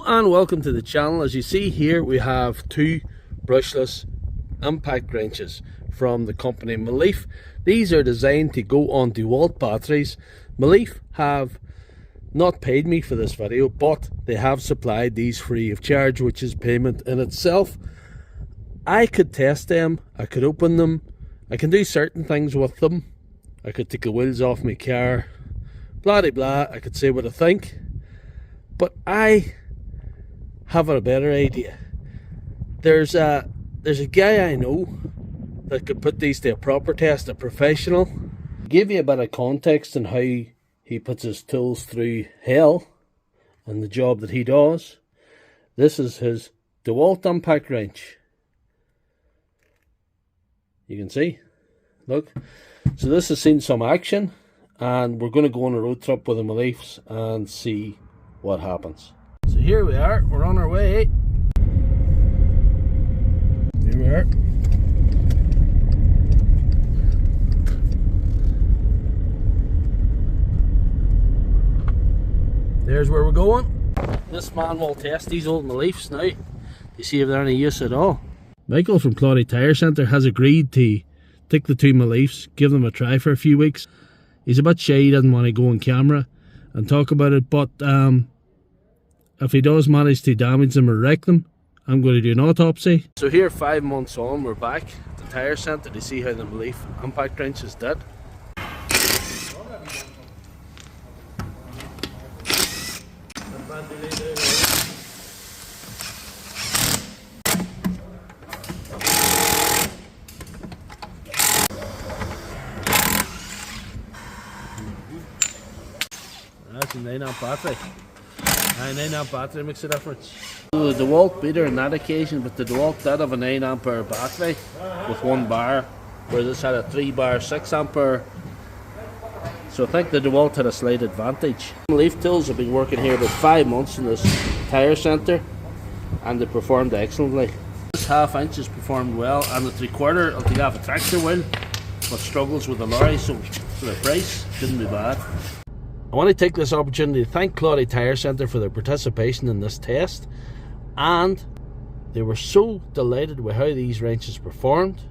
And welcome to the channel. As you see here, we have two brushless impact wrenches from the company Mellif. These are designed to go on Dewalt batteries. Mellif have not paid me for this video, but they have supplied these free of charge, which is payment in itself. I could test them, I could open them, I can do certain things with them. I could take the wheels off my car, blah de blah, I could say what I think. But I have a better idea. There's a guy I know that could put these to a proper test, a professional. Give you a bit of context on how he puts his tools through hell and the job that he does. This is his Dewalt impact wrench. You can see, look. So this has seen some action, and we're going to go on a road trip with the Mellifs and see what happens. So here we are, we're on our way. Here we are. There's where we're going. This man will test these old Mellifs now to see if they're any use at all. Michael from Claudy Tyre Centre has agreed to take the two Mellifs, give them a try for a few weeks. He's a bit shy, he doesn't want to go on camera and talk about it, but if he does manage to damage them or wreck them, I'm going to do an autopsy. So here, 5 months on, we're back at the Tyre Centre to see how the Mellif impact wrenches did. That's a 9-amp battery. 9-amp battery makes a difference. So the Dewalt beater on that occasion, but the Dewalt did have a 9-ampere battery with 1 bar, where this had a 3-bar 6-ampere. So I think the Dewalt had a slight advantage. Mellif tools have been working here about 5 months in this Tyre Centre, and they performed excellently. This half-inch has performed well, and the 3/4 will take off a tractor wheel, but struggles with the lorry, so for the price, shouldn't be bad. I want to take this opportunity to thank Claudy Tyre Centre for their participation in this test, and they were so delighted with how these wrenches performed,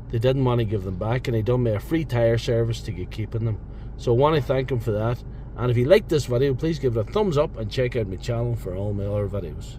they didn't want to give them back, and they done me a free tyre service to get keeping them. So I want to thank them for that, and if you liked this video, please give it a thumbs up and check out my channel for all my other videos.